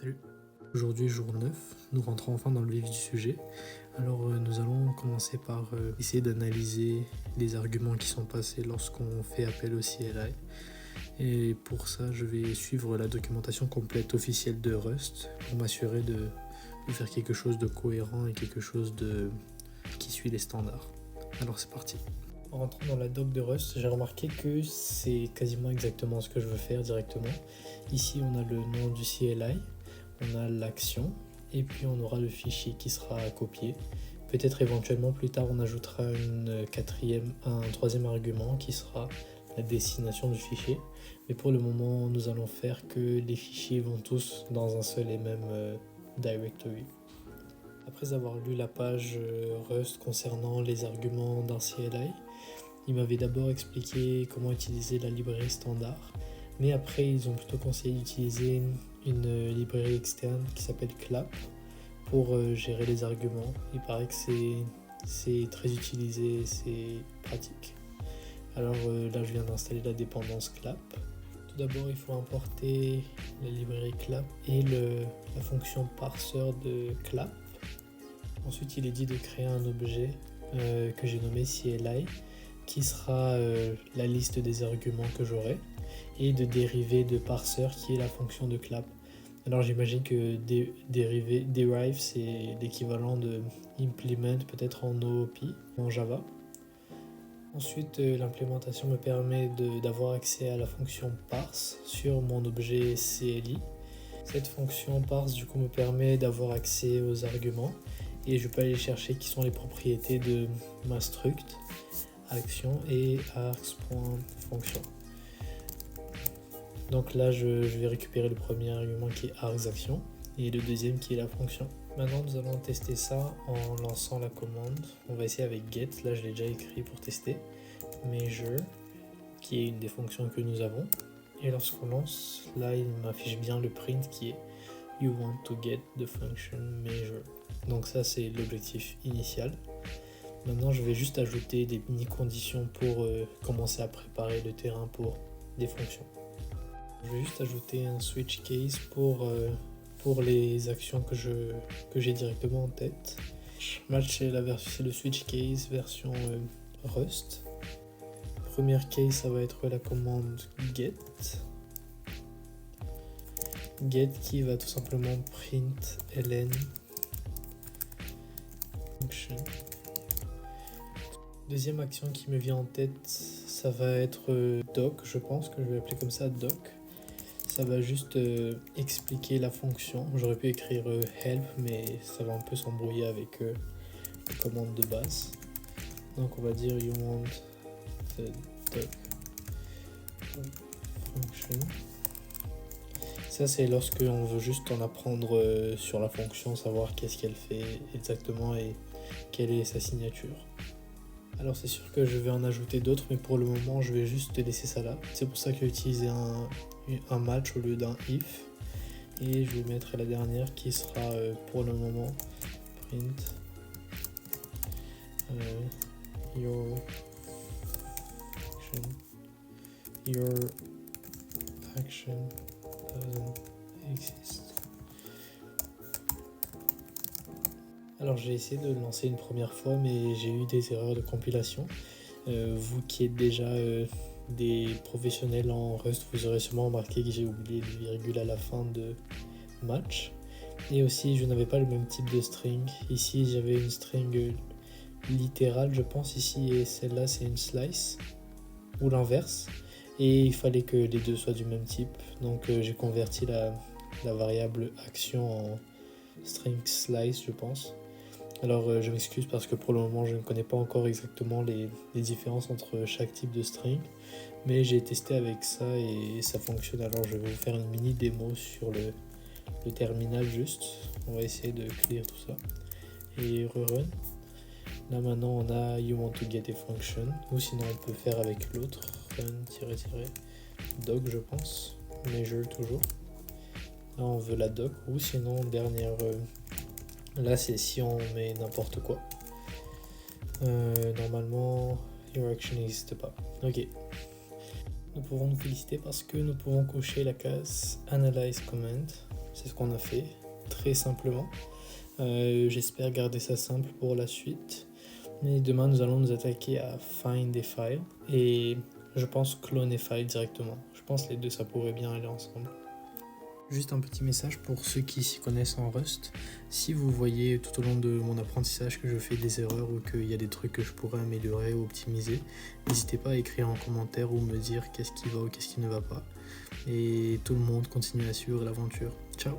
Salut. Aujourd'hui, jour 9, nous rentrons enfin dans le vif du sujet. Alors, nous allons commencer par essayer d'analyser les arguments qui sont passés lorsqu'on fait appel au CLI. Et pour ça, je vais suivre la documentation complète officielle de Rust pour m'assurer de faire quelque chose de cohérent et quelque chose qui suit les standards. Alors, c'est parti. En rentrant dans la doc de Rust, j'ai remarqué que c'est quasiment exactement ce que je veux faire directement. Ici, on a le nom du CLI. On a l'action et puis on aura le fichier qui sera copié. Peut-être éventuellement plus tard on ajoutera un troisième argument qui sera la destination du fichier. Mais pour le moment nous allons faire que les fichiers vont tous dans un seul et même directory. Après avoir lu la page Rust concernant les arguments d'un CLI, il m'avait d'abord expliqué comment utiliser la librairie standard. Mais après, ils ont plutôt conseillé d'utiliser une librairie externe qui s'appelle Clap pour gérer les arguments. Il paraît que c'est très utilisé, c'est pratique. Alors là, je viens d'installer la dépendance Clap. Tout d'abord, il faut importer la librairie Clap et la fonction parseur de Clap. Ensuite, il est dit de créer un objet que j'ai nommé CLI qui sera la liste des arguments que j'aurai, et de dériver de parseur qui est la fonction de clap. Alors j'imagine que derive c'est l'équivalent de implement peut-être en OOP en Java. Ensuite l'implémentation me permet d'avoir accès à la fonction parse sur mon objet CLI. Cette fonction parse du coup me permet d'avoir accès aux arguments et je peux aller chercher qui sont les propriétés de ma struct, action et args.function. Donc là, je vais récupérer le premier argument qui est args_action et le deuxième qui est la fonction. Maintenant, nous allons tester ça en lançant la commande. On va essayer avec get. Là, je l'ai déjà écrit pour tester. Measure, qui est une des fonctions que nous avons. Et lorsqu'on lance, là, il m'affiche bien le print qui est you want to get the function measure. Donc ça, c'est l'objectif initial. Maintenant, je vais juste ajouter des mini-conditions pour commencer à préparer le terrain pour des fonctions. Je vais juste ajouter un switch case pour les actions que j'ai directement en tête. Match, c'est le switch case version Rust. Première case, ça va être la commande get. Get qui va tout simplement print ln function. Deuxième action qui me vient en tête, ça va être doc, je pense que je vais appeler comme ça doc. Ça va juste expliquer la fonction. J'aurais pu écrire help, mais ça va un peu s'embrouiller avec les commandes de base. Donc on va dire you want the doc function. Ça c'est lorsque on veut juste en apprendre sur la fonction, savoir qu'est-ce qu'elle fait exactement et quelle est sa signature. Alors c'est sûr que je vais en ajouter d'autres, mais pour le moment je vais juste laisser ça là. C'est pour ça que j'ai utilisé un match au lieu d'un if. Et je vais mettre la dernière qui sera pour le moment print your action doesn't exist. Alors j'ai essayé de le lancer une première fois, mais j'ai eu des erreurs de compilation. Vous qui êtes déjà des professionnels en Rust, vous aurez sûrement remarqué que j'ai oublié les virgules à la fin de match. Et aussi je n'avais pas le même type de string. Ici j'avais une string littérale je pense ici, et celle-là c'est une slice, ou l'inverse. Et il fallait que les deux soient du même type. Donc j'ai converti la variable action en string slice je pense. Alors je m'excuse parce que pour le moment je ne connais pas encore exactement les différences entre chaque type de string, mais j'ai testé avec ça et ça fonctionne. Alors je vais vous faire une mini démo sur le terminal juste. On va essayer de clear tout ça et rerun. Là maintenant on a you want to get a function, ou sinon on peut faire avec l'autre run-doc je pense, measure toujours. Là on veut la doc, ou sinon dernière là c'est si on met n'importe quoi. Normalement your action n'existe pas. Ok, nous pouvons nous féliciter parce que nous pouvons cocher la case analyze command c'est ce qu'on a fait, très simplement. J'espère garder ça simple pour la suite. Mais demain, nous allons nous attaquer à find des files et je pense cloner file directement. Je pense que les deux, ça pourrait bien aller ensemble. Juste un petit message pour ceux qui s'y connaissent en Rust. Si vous voyez tout au long de mon apprentissage que je fais des erreurs ou qu'il y a des trucs que je pourrais améliorer ou optimiser, n'hésitez pas à écrire en commentaire ou me dire qu'est-ce qui va ou qu'est-ce qui ne va pas. Et tout le monde continue à suivre l'aventure. Ciao!